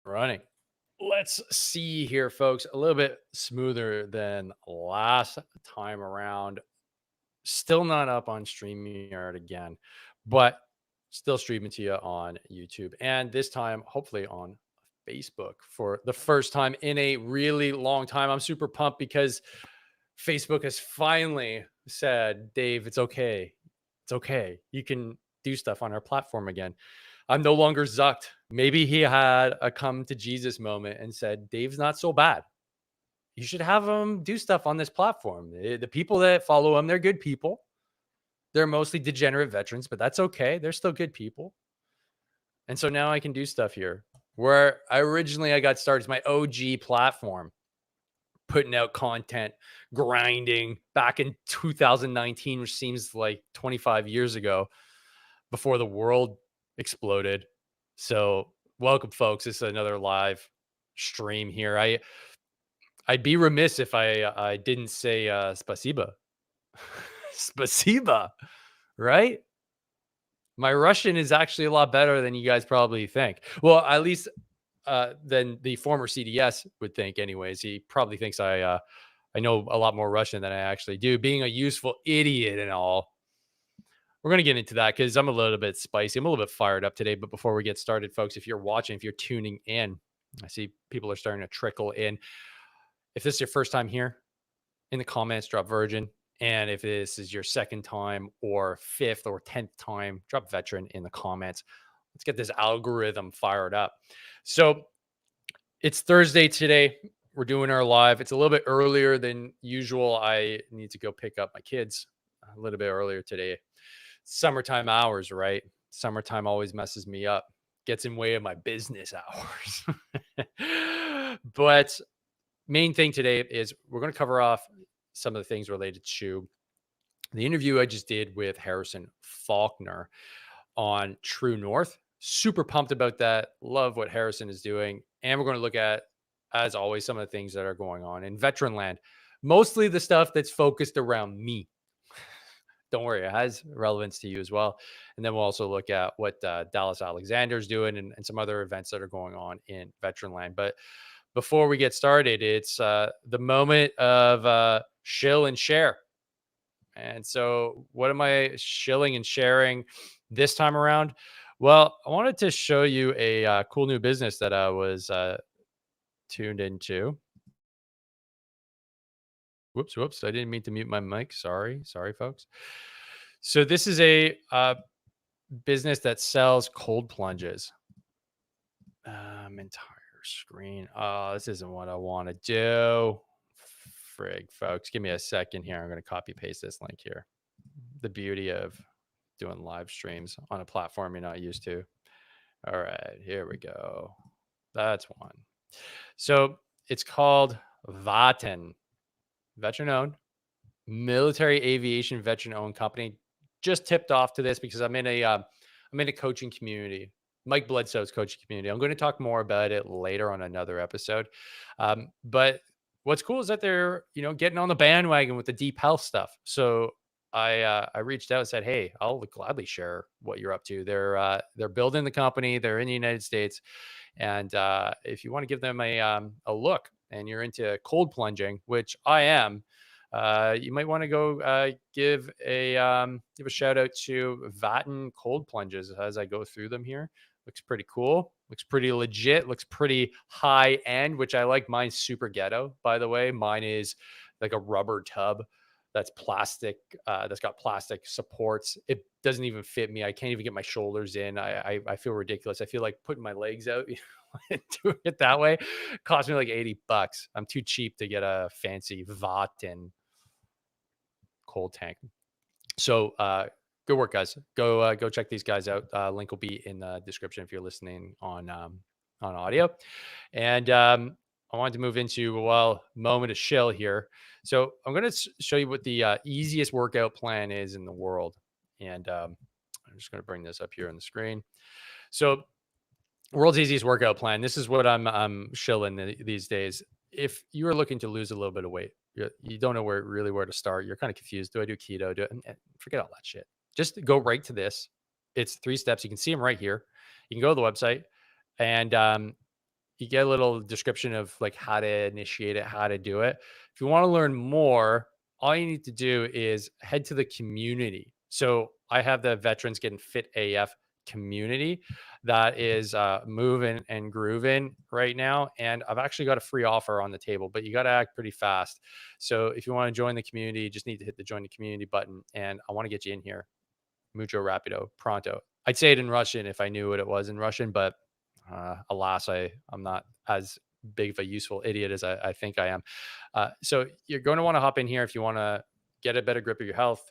Running. Let's see here, folks. A little bit smoother than last time around. Still not up on StreamYard again, but still streaming to you on YouTube. And this time, hopefully, on Facebook for the first time in a really long time. I'm super pumped because Facebook has finally said, Dave, it's okay. It's okay. You can do stuff on our platform again. I'm no longer zucked. Maybe he had a come to Jesus moment and said, Dave's not so bad. You should have him do stuff on this platform. The people that follow him, they're good people. They're mostly degenerate veterans, but that's okay. They're still good people. And so now I can do stuff here where I got started. It's my OG platform, putting out content, grinding back in 2019, which seems like 25 years ago before the world exploded. So, welcome, folks. This is another live stream here. I'd be remiss if I didn't say spasiba, spasiba, right? My Russian is actually a lot better than you guys probably think. Well, at least than the former CDS would think. Anyways, he probably thinks I know a lot more Russian than I actually do. Being a useful idiot and all. We're going to get into that because I'm a little bit spicy. I'm a little bit fired up today. But before we get started, folks, if you're watching, if you're tuning in, I see people are starting to trickle in. If this is your first time here, in the comments, drop virgin. And if this is your second time or fifth or 10th time, drop veteran in the comments. Let's get this algorithm fired up. So it's Thursday today. We're doing our live. It's a little bit earlier than usual. I need to go pick up my kids a little bit earlier today. Summertime hours, right? Summertime always messes me up, gets in way of my business hours. But main thing today is we're going to cover off some of the things related to the interview I just did with Harrison Faulkner on True North. Super pumped about that. Love what Harrison is doing. And we're going to look at, as always, some of the things that are going on in veteran land. Mostly the stuff that's focused around me. Don't worry, it has relevance to you as well. And then we'll also look at what Dallas Alexander's doing and some other events that are going on in veteran land. But before we get started, it's the moment of shill and share. And so what am I shilling and sharing this time around? Well, I wanted to show you a cool new business that I was tuned into. Whoops. I didn't mean to mute my mic. Sorry, folks. So this is a business that sells cold plunges. Entire screen. Oh, this isn't what I want to do. Frig, folks. Give me a second here. I'm going to copy paste this link here. The beauty of doing live streams on a platform you're not used to. All right, here we go. That's one. So it's called Vaten, veteran owned, military aviation veteran owned company. Just tipped off to this because I'm in a coaching community, Mike Bledsoe's coaching community. I'm going to talk more about it later on another episode. But what's cool is that they're getting on the bandwagon with the deep health stuff. So I reached out and said, hey, I'll gladly share what you're up to. They're building the company. They're in the United States, and if you want to give them a look, and you're into cold plunging, which I am. You might want to go give a shout out to Vaten cold plunges as I go through them here. Looks pretty cool. Looks pretty legit. Looks pretty high end, which I like. Mine's super ghetto, by the way. Mine is like a rubber tub that's plastic. That's got plastic supports. It doesn't even fit me. I can't even get my shoulders in. I feel ridiculous. I feel like putting my legs out. Doing it that way cost me like $80. I'm too cheap to get a fancy Vaten cold tank. So good work, guys. Go check these guys out. Link will be in the description if you're listening on audio. And I wanted to move into moment of shill here. So I'm going to show you what the easiest workout plan is in the world. And I'm just going to bring this up here on the screen. So world's easiest workout plan. This is what I'm shilling these days. If you are looking to lose a little bit of weight, you don't know where to start. You're kind of confused. Do I do keto? Forget all that shit. Just go right to this. It's 3 steps. You can see them right here. You can go to the website and you get a little description of like how to initiate it, how to do it. If you want to learn more, all you need to do is head to the community. So I have the Veterans Getting Fit AF community that is moving and grooving right now. And I've actually got a free offer on the table, but you got to act pretty fast. So if you want to join the community, you just need to hit the join the community button. And I want to get you in here. Mucho rapido, pronto. I'd say it in Russian if I knew what it was in Russian, but alas, I'm not as big of a useful idiot as I think I am. So you're going to want to hop in here if you want to get a better grip of your health,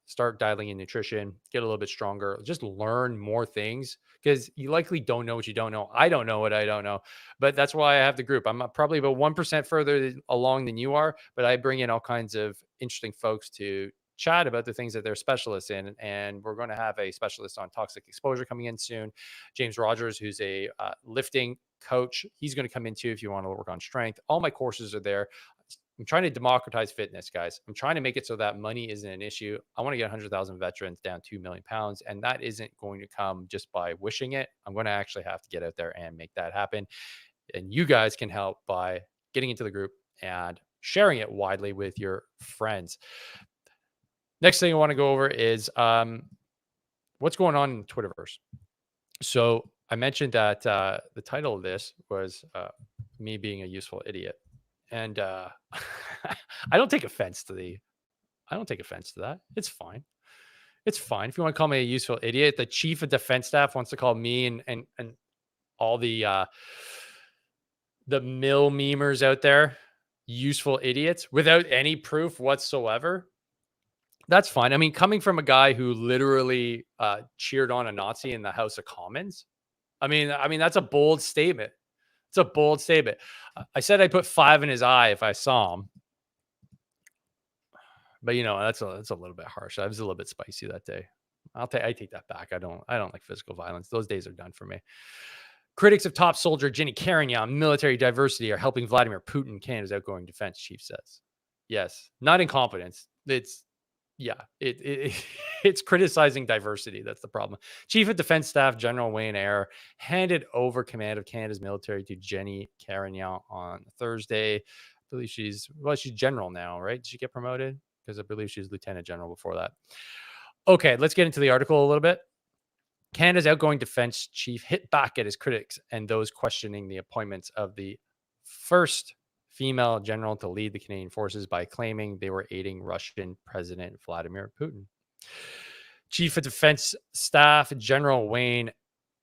start dialing in nutrition, get a little bit stronger, just learn more things because you likely don't know what you don't know. I don't know what I don't know, but that's why I have the group. I'm probably about 1% further along than you are, but I bring in all kinds of interesting folks to chat about the things that they're specialists in. And we're going to have a specialist on toxic exposure coming in soon. James Rogers, who's a lifting coach, he's going to come in too if you want to work on strength. All my courses are there. I'm trying to democratize fitness, guys. I'm trying to make it so that money isn't an issue. I want to get 100,000 veterans down 2 million pounds, and that isn't going to come just by wishing it. I'm going to actually have to get out there and make that happen. And you guys can help by getting into the group and sharing it widely with your friends. Next thing I want to go over is what's going on in Twitterverse. So I mentioned that the title of this was me being a useful idiot. And I don't take offense to that. It's fine. It's fine. If you want to call me a useful idiot, the chief of defense staff wants to call me and all the mill memers out there useful idiots without any proof whatsoever. That's fine. I mean, coming from a guy who literally cheered on a Nazi in the House of Commons, I mean, that's a bold statement. It's a bold statement. I said I'd put 5 in his eye if I saw him. But that's a little bit harsh. I was a little bit spicy that day. I take that back. I don't like physical violence. Those days are done for me. Critics of top soldier Jennie Carignan military diversity are helping Vladimir Putin, Canada's outgoing defense chief says. Yes, not incompetence. It's criticizing diversity. That's the problem. Chief of Defense Staff General Wayne Eyre handed over command of Canada's military to Jennie Carignan on Thursday. I believe she's general now, right? Did she get promoted? Because I believe she was lieutenant general before that. Okay, let's get into the article a little bit. Canada's outgoing defense chief hit back at his critics and those questioning the appointments of the first female general to lead the Canadian forces by claiming they were aiding Russian President Vladimir Putin. Chief of Defense Staff General Wayne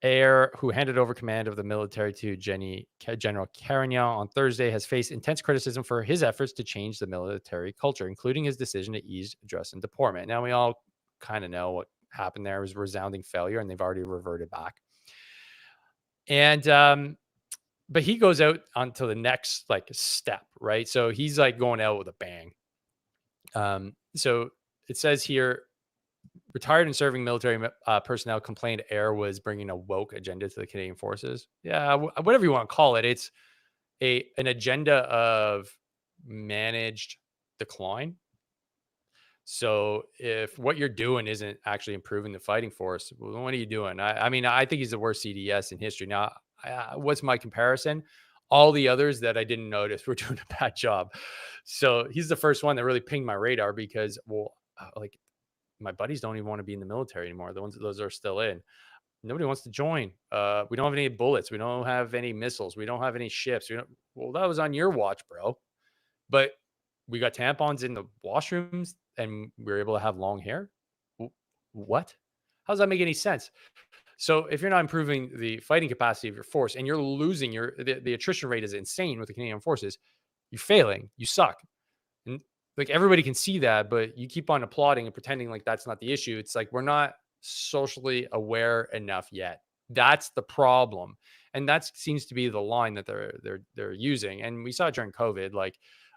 Eyre, who handed over command of the military to General Carignan on Thursday, has faced intense criticism for his efforts to change the military culture, including his decision to ease dress and deportment. Now, we all kind of know what happened there. It was a resounding failure, and they've already reverted back. And but he goes out onto the next step, right? So he's going out with a bang. So it says here, retired and serving military personnel complained Eyre was bringing a woke agenda to the Canadian forces. Yeah, whatever you want to call it. It's an agenda of managed decline. So if what you're doing isn't actually improving the fighting force, well, what are you doing? I mean, I think he's the worst CDS in history. Now, what's my comparison? All the others that I didn't notice were doing a bad job. So he's the first one that really pinged my radar because, my buddies don't even want to be in the military anymore. Those are still in. Nobody wants to join. We don't have any bullets. We don't have any missiles. We don't have any ships. Well, that was on your watch, bro. But we got tampons in the washrooms and we were able to have long hair. What? How does that make any sense? So if you're not improving the fighting capacity of your force and you're losing the attrition rate is insane with the Canadian forces, you're failing. You suck. And everybody can see that, but you keep on applauding and pretending like that's not the issue. It's like we're not socially aware enough yet. That's the problem. And that seems to be the line that they're using. And we saw it during COVID,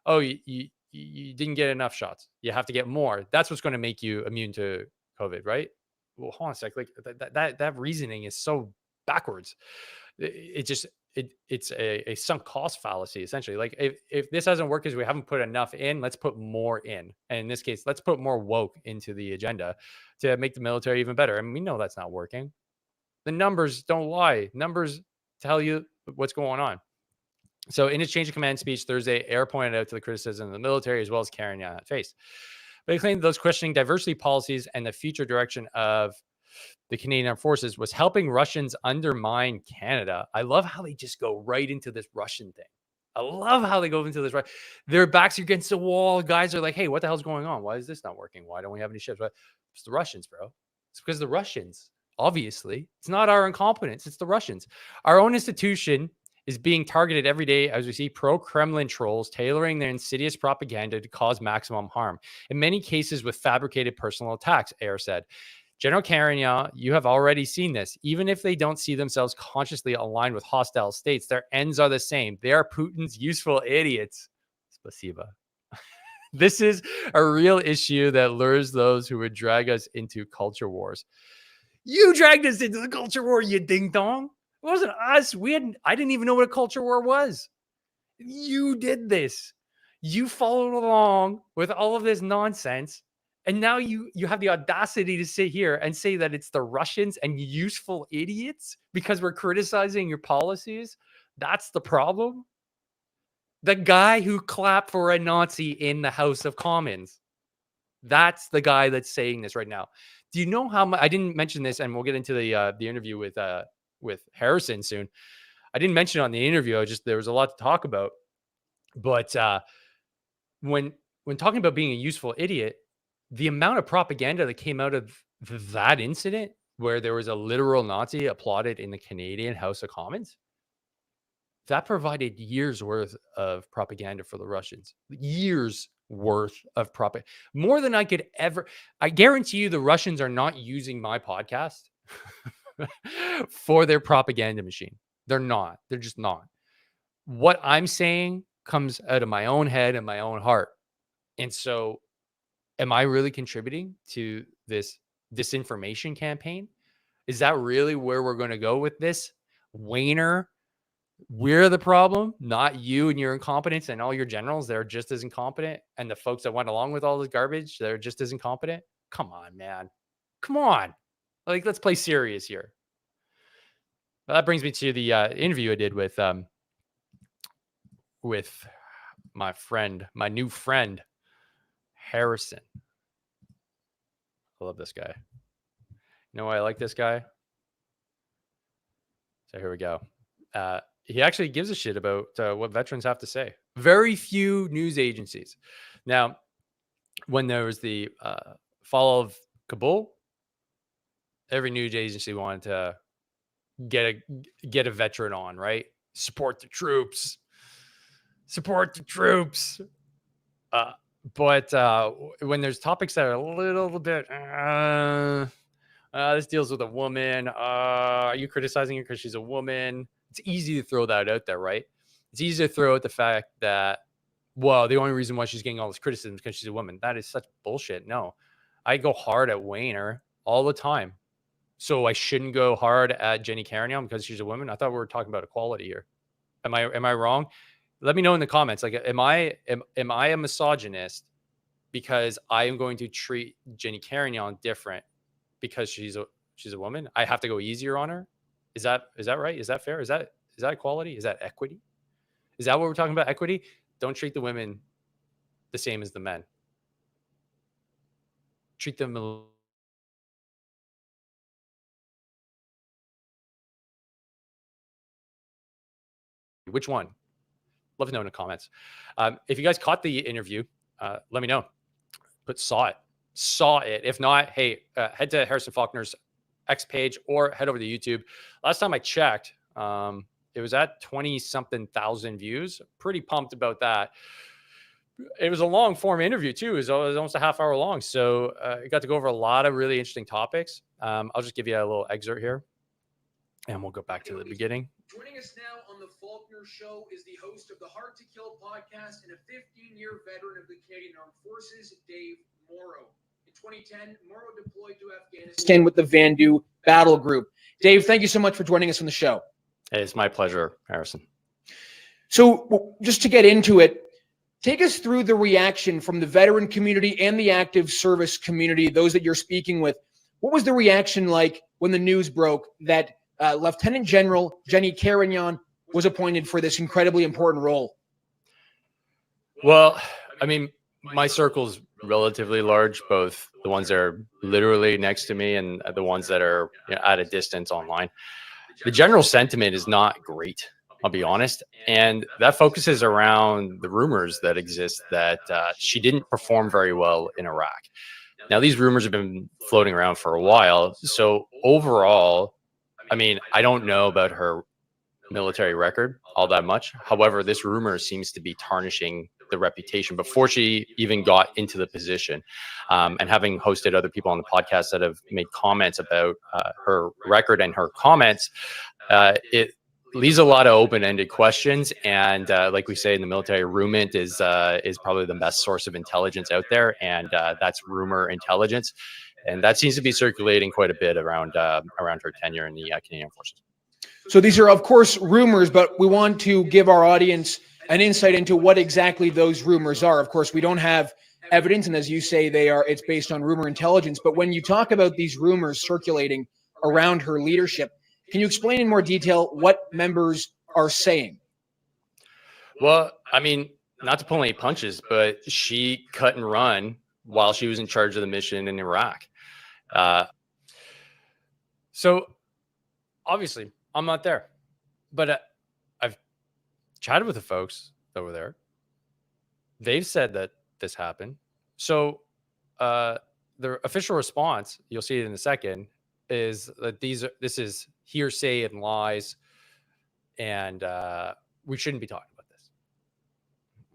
oh, you didn't get enough shots. You have to get more. That's what's going to make you immune to COVID, right? Well, hold on a sec. That reasoning is so backwards. It's a sunk cost fallacy, essentially. If this hasn't worked because we haven't put enough in, let's put more in. And in this case, let's put more woke into the agenda to make the military even better. And we know that's not working. The numbers don't lie. Numbers tell you what's going on. So in his change of command speech Thursday, Ayer pointed out to the criticism of the military as well as Carignan had faced. But he claimed those questioning diversity policies and the future direction of the Canadian Armed Forces was helping Russians undermine Canada. I love how they just go right into this Russian thing. I love how they go into this. Right, their backs are against the wall. Guys are like, "Hey, what the hell's going on? Why is this not working? Why don't we have any ships?" It's the Russians, bro. It's because the Russians. Obviously, it's not our incompetence. It's the Russians. Our own institution is being targeted every day as we see pro-Kremlin trolls tailoring their insidious propaganda to cause maximum harm. In many cases, with fabricated personal attacks, Ayer said. General Carignan, you have already seen this. Even if they don't see themselves consciously aligned with hostile states, their ends are the same. They are Putin's useful idiots. Spasiba. This is a real issue that lures those who would drag us into culture wars. You dragged us into the culture war, you ding dong. It wasn't us. I didn't even know what a culture war was. You did this. You followed along with all of this nonsense. And now you have the audacity to sit here and say that it's the Russians and useful idiots because we're criticizing your policies. That's the problem. The guy who clapped for a Nazi in the House of Commons. That's the guy that's saying this right now. Do you know how much? I didn't mention this, and we'll get into the interview with Harrison soon. I didn't mention it on the interview. There was a lot to talk about. But when talking about being a useful idiot, the amount of propaganda that came out of that incident where there was a literal Nazi applauded in the Canadian House of Commons, that provided years worth of propaganda for the Russians. Years worth of propaganda. More than I could ever. I guarantee you the Russians are not using my podcast for their propaganda machine. They're not. They're just not. What I'm saying comes out of my own head and my own heart. And so am I really contributing to this disinformation campaign? Is that really where we're going to go with this? Wayner, we're the problem, not you and your incompetence and all your generals that are just as incompetent. And the folks that went along with all this garbage, they're just as incompetent. Come on, man. Come on. Like, let's play serious here. Well, that brings me to the interview I did with my friend, my new friend, Harrison. I love this guy. You know why I like this guy? So here we go. He actually gives a shit about what veterans have to say. Very few news agencies. Now, when there was the fall of Kabul, every news agency wanted to get a veteran on, right? Support the troops. Support the troops. But when there's topics that are a little bit, this deals with a woman. Are you criticizing her because she's a woman? It's easy to throw that out there, right? It's easy to throw out the fact that, well, the only reason why she's getting all this criticism is because she's a woman. That is such bullshit. No, I go hard at Wayner all the time. So I shouldn't go hard at Jennie Carignan because she's a woman. I thought we were talking about equality here. Am I wrong? Let me know in the comments. Like, am I a misogynist because I am going to treat Jennie Carignan different because she's a woman? I have to go easier on her. Is that right? Is that fair? Is that equality? Is that equity? Is that what we're talking about? Equity? Don't treat the women the same as the men. Treat them. Which one? Love to know in the comments. If you guys caught the interview, let me know. But saw it. If not, hey, head to Harrison Faulkner's X page or head over to YouTube. Last time I checked, it was at 20-something thousand views. Pretty pumped about that. It was a long form interview too. It was almost a half hour long. So I got to go over a lot of really interesting topics. I'll just give you a little excerpt here and we'll go back to the beginning. Joining us now on the Faulkner Show is the host of the Hard to Kill podcast and a 15-year veteran of the Canadian Armed Forces, Dave Morrow. In 2010, Morrow deployed to Afghanistan with the Vandu Battle Group. Dave, thank you so much for joining us on the show. Hey, it's my pleasure, Harrison. So just to get into it, take us through the reaction from the veteran community and the active service community, those that you're speaking with. What was the reaction like when the news broke that Lieutenant General Jennie Carignan was appointed for this incredibly important role? Well, I mean, my circle's relatively large, both the ones that are literally next to me and the ones that are at a distance online. The general sentiment is not great, I'll be honest. And that focuses around the rumors that exist that she didn't perform very well in Iraq. Now, these rumors have been floating around for a while. So overall, I mean, I don't know about her military record all that much. However, this rumor seems to be tarnishing the reputation before she even got into the position. And having hosted other people on the podcast that have made comments about her record and her comments, it leaves a lot of open-ended questions. And like we say in the military, rumint is probably the best source of intelligence out there, and that's rumor intelligence. And that seems to be circulating quite a bit around her tenure in the Canadian Forces. So these are, of course, rumors, but we want to give our audience an insight into what exactly those rumors are. Of course, we don't have evidence, and as you say, it's based on rumor intelligence. But when you talk about these rumors circulating around her leadership, can you explain in more detail what members are saying? Well, I mean, not to pull any punches, but she cut and run while she was in charge of the mission in Iraq. So obviously, I'm not there, but I've chatted with the folks that were there. They've said that this happened. So the official response, you'll see it in a second, is that this is hearsay and lies, and we shouldn't be talking about this.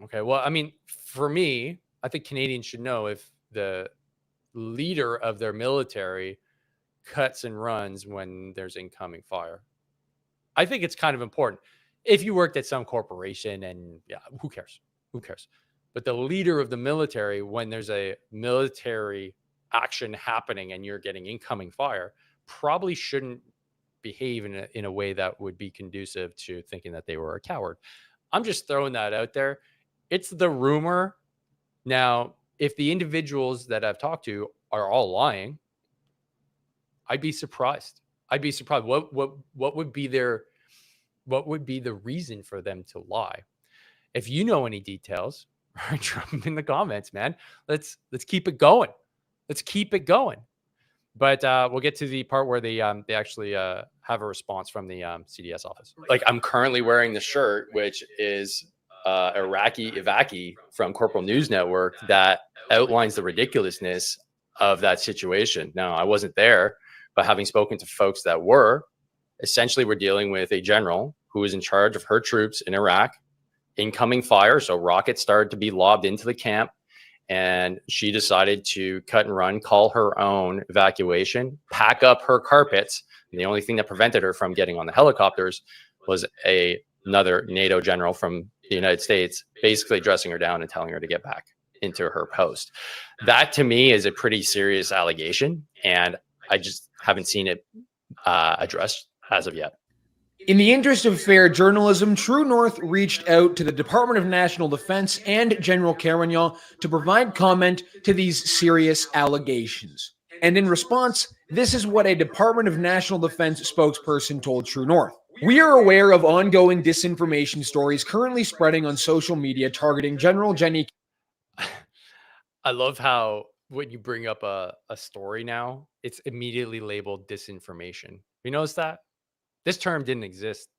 Okay, well, I mean, for me, I think Canadians should know if the leader of their military cuts and runs when there's incoming fire. I think it's kind of important. If you worked at some corporation, and yeah, who cares? Who cares? But the leader of the military, when there's a military action happening and you're getting incoming fire, probably shouldn't behave in a way that would be conducive to thinking that they were a coward. I'm just throwing that out there. It's the rumor. Now, if the individuals that I've talked to are all lying, I'd be surprised. I'd be surprised. What would be the reason for them to lie? If you know any details, drop them in the comments, man. Let's keep it going. Let's keep it going. But we'll get to the part where they actually have a response from the CDS office. Like, I'm currently wearing the shirt, which is Iraqi from Corporal News Network, that outlines the ridiculousness of that situation. Now, I wasn't there, but having spoken to folks that were, essentially we're dealing with a general who is in charge of her troops in Iraq, incoming fire. So rockets started to be lobbed into the camp, and she decided to cut and run, call her own evacuation, pack up her carpets. And the only thing that prevented her from getting on the helicopters was another NATO general from the United States basically dressing her down and telling her to get back into her post. That to me is a pretty serious allegation, and I just haven't seen it addressed as of yet. In the interest of fair journalism, True North reached out to the Department of National Defense and General Carignan to provide comment to these serious allegations. And in response, this is what a Department of National Defense spokesperson told True North. We are aware of ongoing disinformation stories currently spreading on social media targeting General Jennie. I love how when you bring up a story now, it's immediately labeled disinformation. You notice that? This term didn't exist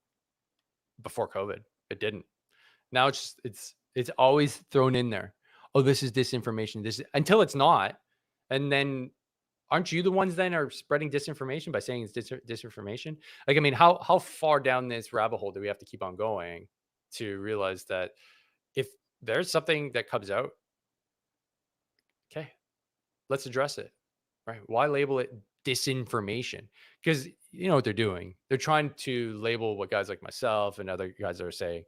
before COVID. It didn't. Now it's always thrown in there. Oh, this is disinformation. This until it's not. And then aren't you the ones then are spreading disinformation by saying it's disinformation? Like, I mean, how far down this rabbit hole do we have to keep on going to realize that if there's something that comes out, okay, let's address it, right? Why label it disinformation? Because you know what they're doing. They're trying to label what guys like myself and other guys are saying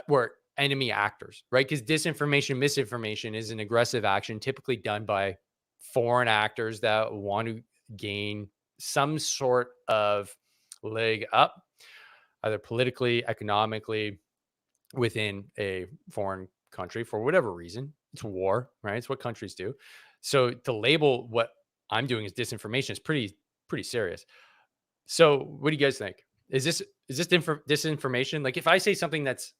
we're enemy actors, right? Because disinformation, misinformation is an aggressive action typically done by foreign actors that want to gain some sort of leg up, either politically, economically, within a foreign country for whatever reason. It's war, right? It's what countries do. So to label what I'm doing as disinformation is pretty serious. So what do you guys think? Is this disinformation? Like, if I say something that's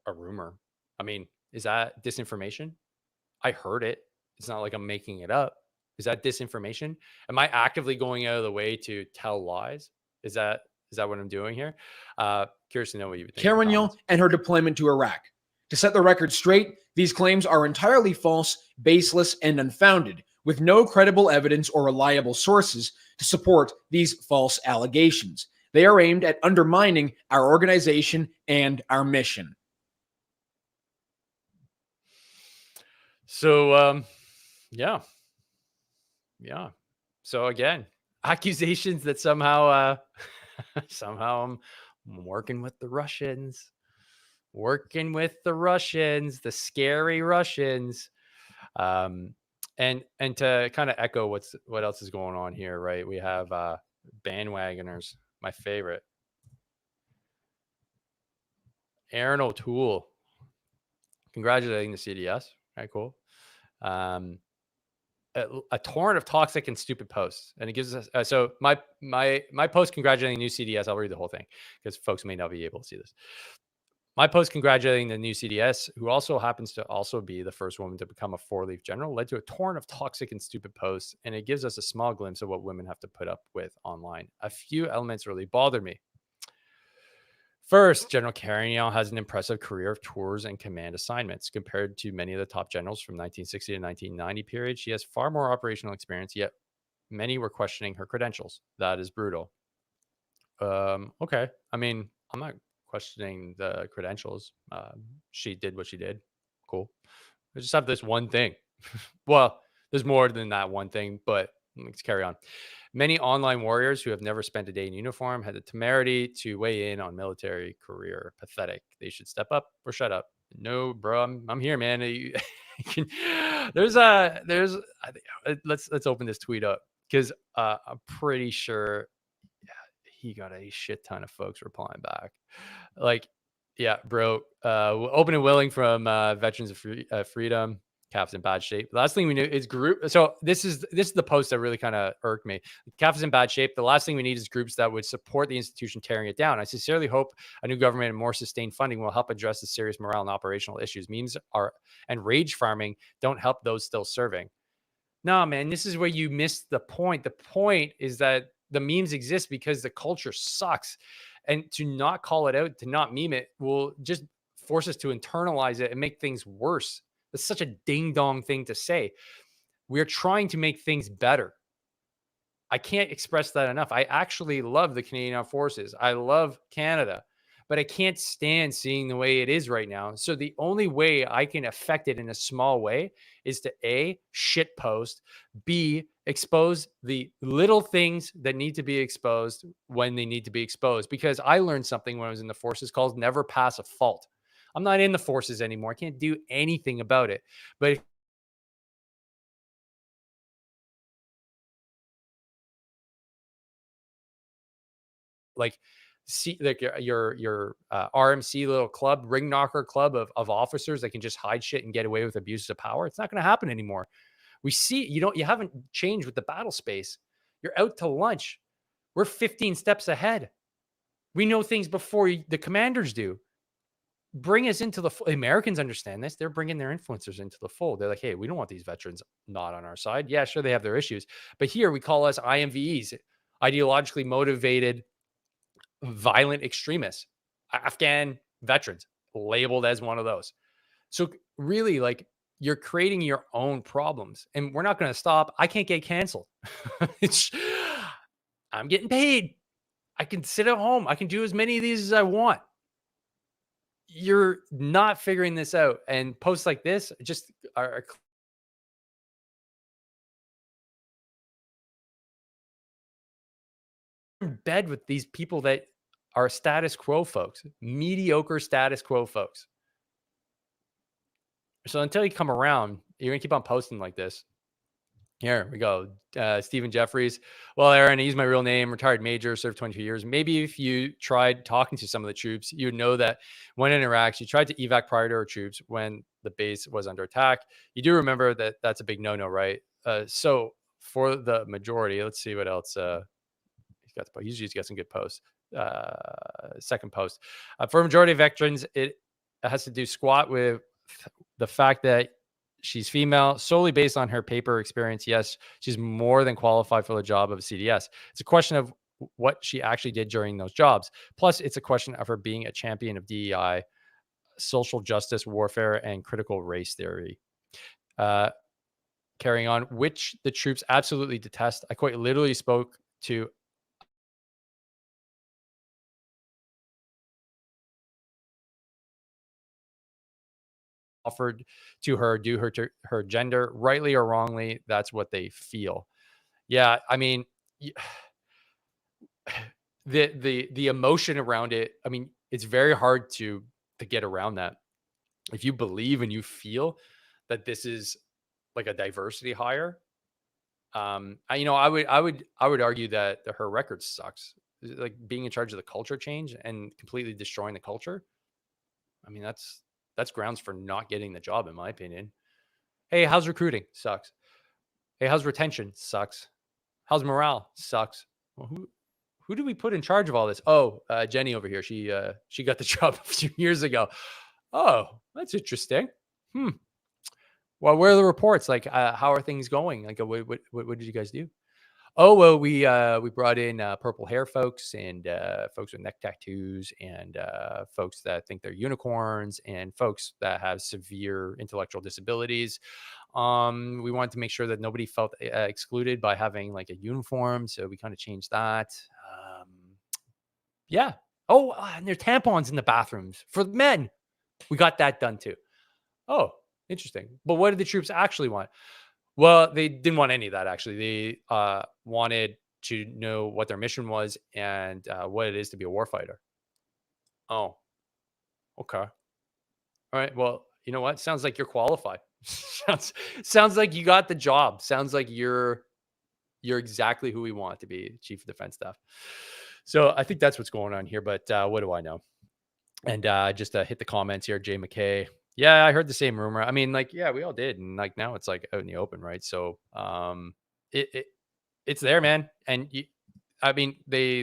a rumor, I mean, is that disinformation? I heard it. It's not like I'm making it up. Is that disinformation? Am I actively going out of the way to tell lies? Is that what I'm doing here? Curious to know what you would think in the Carignan comments. and her deployment to Iraq. To set the record straight, these claims are entirely false, baseless, and unfounded, with no credible evidence or reliable sources to support these false allegations. They are aimed at undermining our organization and our mission. So, yeah. So again, accusations that somehow, somehow I'm working with the Russians, the scary Russians. Um, and to kind of echo what else is going on here, right? We have bandwagoners. My favorite, Aaron O'Toole, congratulating the CDS. Right, cool. A torrent of toxic and stupid posts, and it gives us so my post congratulating new CDS. I'll read the whole thing because folks may not be able to see this. My post congratulating the new CDS, who also happens to also be the first woman to become a 4-leaf general, led to a torrent of toxic and stupid posts, and it gives us a small glimpse of what women have to put up with online. A few elements really bothered me. First, General Carignan has an impressive career of tours and command assignments. Compared to many of the top generals from 1960 to 1990 period, she has far more operational experience, yet many were questioning her credentials. That is brutal. Okay. I mean, I'm not questioning the credentials. She did what she did. Cool. I just have this one thing. Well, there's more than that one thing, but let's carry on. Many online warriors who have never spent a day in uniform had the temerity to weigh in on military career. Pathetic. They should step up or shut up. No, bro, I'm here, man. There's let's open this tweet up because I'm pretty sure he got a shit ton of folks replying back. Like, yeah, bro, open and willing from Veterans of Freedom. Calf's in bad shape. The last thing we knew is group. So this is the post that really kind of irked me. Calf is in bad shape. The last thing we need is groups that would support the institution tearing it down. I sincerely hope a new government and more sustained funding will help address the serious morale and operational issues. Memes are and rage farming don't help those still serving. No, man, this is where you miss the point. The point is that the memes exist because the culture sucks. And to not call it out, to not meme it, will just force us to internalize it and make things worse. That's such a ding dong thing to say. We're trying to make things better. I can't express that enough. I actually love the Canadian Armed Forces. I love Canada, but I can't stand seeing the way it is right now. So the only way I can affect it in a small way is to A, shit post, B, expose the little things that need to be exposed when they need to be exposed. Because I learned something when I was in the forces called never pass a fault. I'm not in the forces anymore. I can't do anything about it. But if like see like your RMC little club, ring knocker club of officers that can just hide shit and get away with abuses of power. It's not going to happen anymore. We see you haven't changed with the battle space. You're out to lunch. We're 15 steps ahead. We know things before the commanders do. Bring us into the Americans understand this. They're bringing their influencers into the fold. They're like, hey, we don't want these veterans not on our side. Yeah, sure, they have their issues, but here we call us IMVEs, ideologically motivated violent extremists, Afghan veterans, labeled as one of those. So really, like, you're creating your own problems, and we're not going to stop. I can't get canceled. I'm getting paid. I can sit at home. I can do as many of these as I want. You're not figuring this out, and posts like this just are in bed with these people that are status quo folks, mediocre status quo folks. So until you come around, you're gonna keep on posting like this. Here we go. Stephen Jeffries. Well, Aaron, I use my real name, retired major, served 22 years. Maybe if you tried talking to some of the troops, you would know that when in Iraq, she tried to evac prior to her troops when the base was under attack. You do remember that that's a big no-no, right? So for the majority, let's see what else. He's got some good posts. second post. For a majority of veterans, it has to do squat with the fact that she's female solely based on her paper experience. Yes, she's more than qualified for the job of a CDS. It's a question of what she actually did during those jobs. Plus, it's a question of her being a champion of DEI, social justice warfare, and critical race theory. Carrying on, which the troops absolutely detest. I quite literally spoke to offered to her due to her gender, rightly or wrongly. That's what they feel. Yeah, I mean, the emotion around it. I mean, it's very hard to get around that. If you believe and you feel that this is like a diversity hire, I would argue that her record sucks. Like being in charge of the culture change and completely destroying the culture. I mean, that's grounds for not getting the job, in my opinion. Hey, how's recruiting? Sucks. Hey, how's retention? Sucks. How's morale? Sucks. Well, who do we put in charge of all this? Oh, Jenny over here. She got the job a few years ago. Oh, that's interesting. Well, where are the reports? Like, how are things going? Like, what did you guys do? Oh, well, we brought in purple hair folks and folks with neck tattoos and folks that think they're unicorns and folks that have severe intellectual disabilities. We wanted to make sure that nobody felt excluded by having like a uniform, so we kind of changed that. Yeah. Oh, and there's tampons in the bathrooms for men. We got that done too. Oh, interesting. But what did the troops actually want? Well, they didn't want any of that, actually. They wanted to know what their mission was and what it is to be a warfighter. Oh, okay. All right. Well, you know what? Sounds like you're qualified. sounds like you got the job. Sounds like you're exactly who we want to be chief of defense staff. So I think that's what's going on here. But what do I know? And just hit the comments here, Jay McKay. Yeah, I heard the same rumor. I mean, like, yeah, we all did, and like now it's like out in the open, right? So, it's there, man. And I mean, they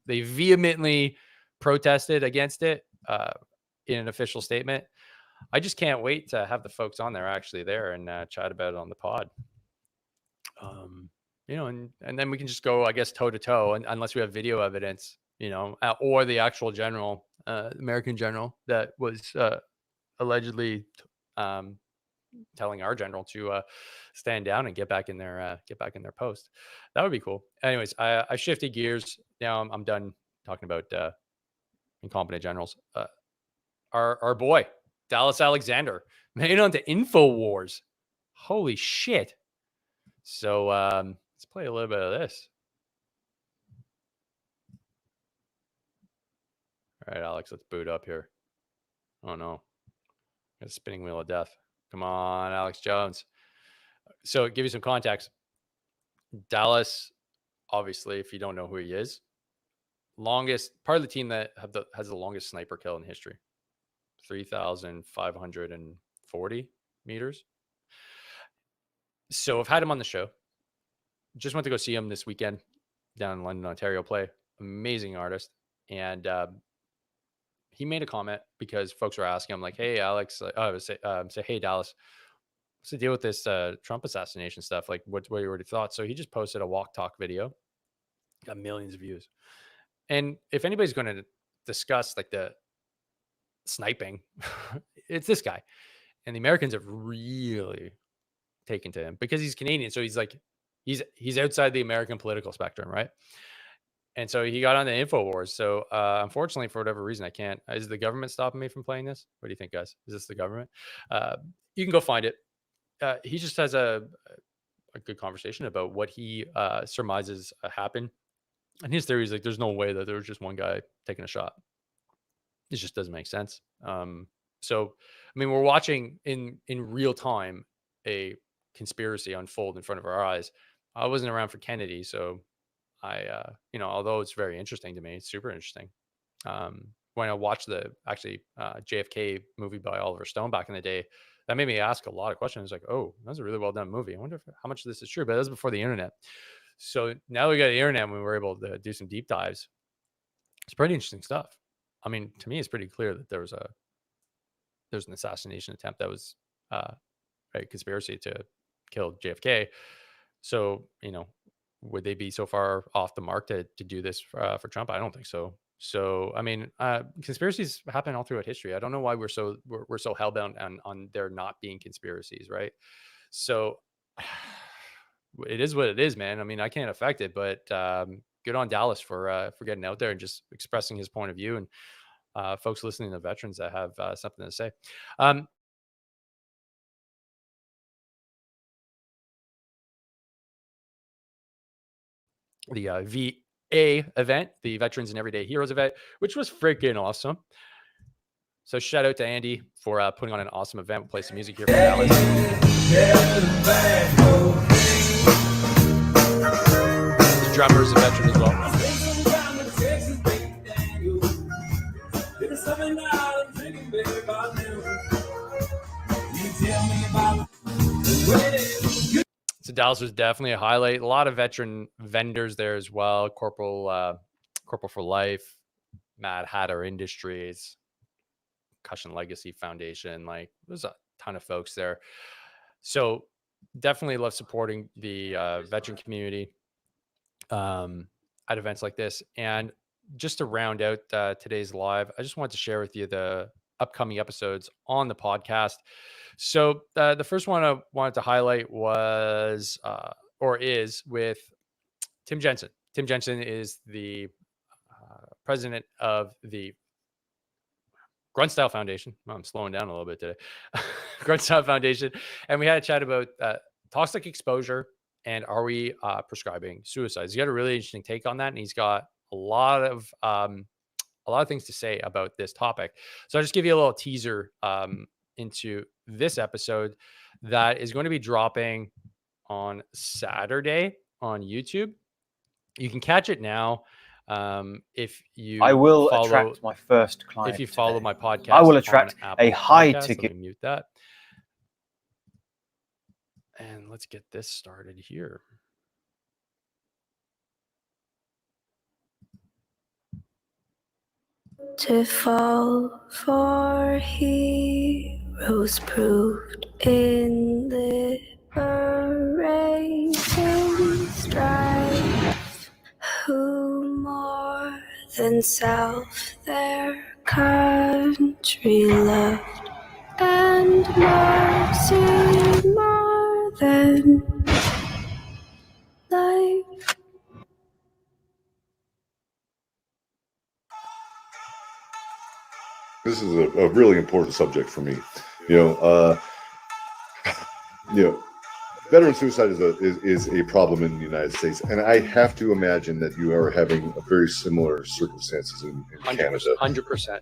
vehemently protested against it in an official statement. I just can't wait to have the folks on there actually there and chat about it on the pod. And then we can just go, I guess, toe to toe, unless we have video evidence, or the actual general, American general that was allegedly telling our general to stand down and get back in their post. That would be cool. Anyways, I shifted gears. Now I'm done talking about incompetent generals. Our boy Dallas Alexander made it onto InfoWars. Holy shit! So let's play a little bit of this. All right, Alex, let's boot up here. Oh no, got a spinning wheel of death. Come on, Alex Jones. So give you some context. Dallas, obviously, if you don't know who he is, longest part of the team that has the longest sniper kill in history, 3,540 meters. So I've had him on the show. Just went to go see him this weekend down in London, Ontario. Play amazing artist, and he made a comment because folks were asking him like, "Hey, Alex," say, "Hey, Dallas, what's the deal with this Trump assassination stuff? Like, what are your thoughts?" So he just posted a walk talk video, got millions of views. And if anybody's going to discuss like the sniping, it's this guy. And the Americans have really taken to him because he's Canadian. So he's like, he's outside the American political spectrum, right? And so he got on the InfoWars. So unfortunately, for whatever reason, I can't. Is the government stopping me from playing this? What do you think, guys? Is this the government? You can go find it. He just has a good conversation about what he surmises happened. And his theory is like, there's no way that there was just one guy taking a shot. It just doesn't make sense. So, I mean, we're watching in real time a conspiracy unfold in front of our eyes. I wasn't around for Kennedy, so although it's very interesting to me, it's super interesting. When I watched the JFK movie by Oliver Stone back in the day, that made me ask a lot of questions. Like, oh, that's a really well done movie. I wonder how much of this is true. But that was before the internet. So now we got the internet, and we were able to do some deep dives. It's pretty interesting stuff. I mean, to me, it's pretty clear that there's an assassination attempt that was a conspiracy to kill JFK. So, would they be so far off the mark to do this for Trump? I don't think so. So, I mean, conspiracies happen all throughout history. I don't know why we're so hellbound on there not being conspiracies, right? So, it is what it is, man. I mean, I can't affect it, but good on Dallas for getting out there and just expressing his point of view, and folks listening to veterans that have something to say. The VA event, the Veterans and Everyday Heroes event, which was freaking awesome. So shout out to Andy for putting on an awesome event. We'll play some music here from Dallas. The drummer's a veteran as well. So Dallas was definitely a highlight. A lot of veteran vendors there as well. Corporal for Life, Mad Hatter Industries, Concussion Legacy Foundation. Like, there's a ton of folks there. So definitely love supporting the veteran community at events like this. And just to round out today's live, I just wanted to share with you the upcoming episodes on the podcast. So the first one I wanted to highlight was is with Tim Jensen. Tim Jensen is the president of the Grunt Style Foundation. I'm slowing down a little bit today. Grunt Style Foundation. And we had a chat about toxic exposure and are we prescribing suicide. He's got a really interesting take on that, and he's got a lot of things to say about this topic. So I'll just give you a little teaser into this episode that is going to be dropping on Saturday on YouTube. You can catch it now. If you I will attract my first client. If you follow my podcast, I will attract a high ticket. Let me mute that. And let's get this started here. To fall for heroes proved in liberating strife, who more than self their country loved, and mercy more than life. This is a really important subject for me. Veteran suicide is a problem in the United States, and I have to imagine that you are having a very similar circumstances in Canada. 100%.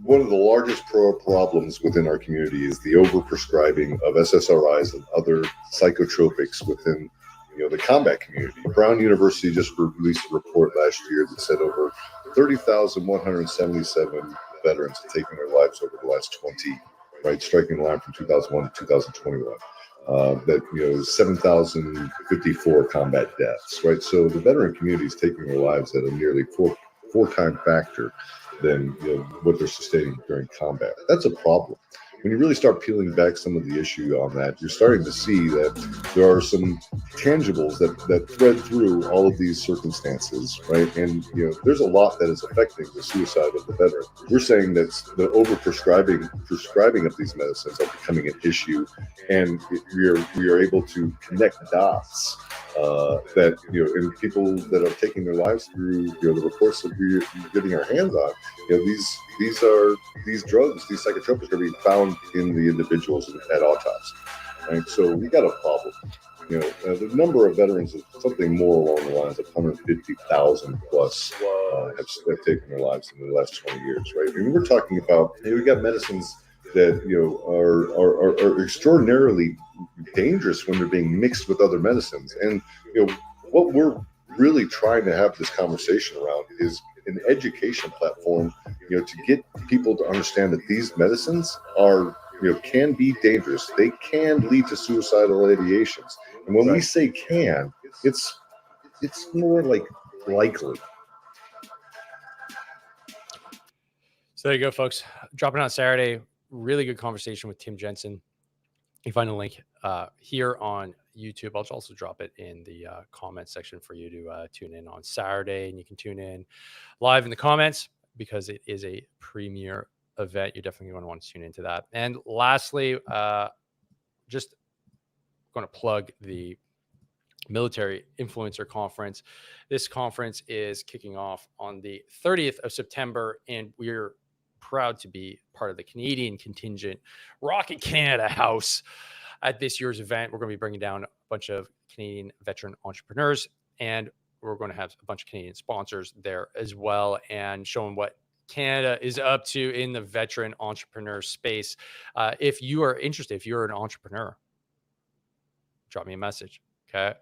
One of the largest problems within our community is the overprescribing of SSRIs and other psychotropics within the combat community. Brown University just released a report last year that said over 30,177 veterans have taken their lives over the last 20, right, striking the line from 2001 to 2021. That 7,054 combat deaths, right? So the veteran community is taking their lives at a nearly four-time factor than what they're sustaining during combat. That's a problem. When you really start peeling back some of the issue on that, you're starting to see that there are some tangibles that thread through all of these circumstances, right? And there's a lot that is affecting the suicide of the veteran. We're saying that the prescribing of these medicines are becoming an issue, and we are able to connect dots that and people that are taking their lives through the reports that we're getting our hands on. These drugs, these psychotropics, are being found in the individuals at autopsy, right? So we got a problem. The number of veterans is something more along the lines of 150,000 plus have taken their lives in the last 20 years, right? I mean, we're talking about we got medicines that are extraordinarily dangerous when they're being mixed with other medicines, and what we're really trying to have this conversation around is an education platform, to get people to understand that these medicines are, can be dangerous. They can lead to suicidal ideations. And when we say can, it's more like likely. So there you go, folks. Dropping on Saturday. Really good conversation with Tim Jensen. You can find a link here on YouTube. I'll also drop it in the comment section for you to tune in on Saturday. And you can tune in live in the comments because it is a premier event. You're definitely going to want to tune into that. And lastly, just going to plug the Military Influencer Conference. This conference is kicking off on the 30th of September, and we're proud to be part of the Canadian contingent Rocket Canada House at this year's event. We're going to be bringing down a bunch of Canadian veteran entrepreneurs, and we're going to have a bunch of Canadian sponsors there as well, and showing what Canada is up to in the veteran entrepreneur space. If you are interested, if you're an entrepreneur, drop me a message. Okay.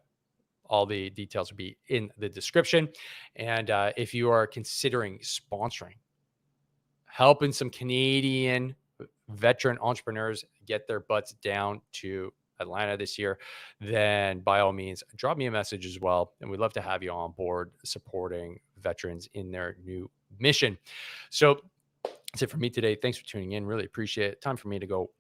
All the details will be in the description. And if you are considering sponsoring, helping some Canadian veteran entrepreneurs get their butts down to Atlanta this year, then by all means, drop me a message as well. And we'd love to have you on board supporting veterans in their new mission. So that's it for me today. Thanks for tuning in. Really appreciate it. Time for me to go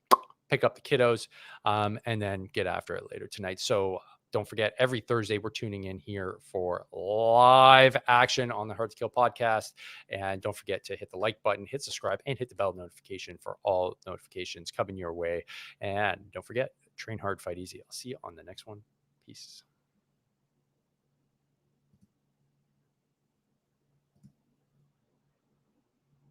pick up the kiddos and then get after it later tonight. So don't forget, every Thursday, we're tuning in here for live action on the Hard to Kill podcast. And don't forget to hit the like button, hit subscribe, and hit the bell notification for all notifications coming your way. And don't forget, train hard, fight easy. I'll see you on the next one. Peace.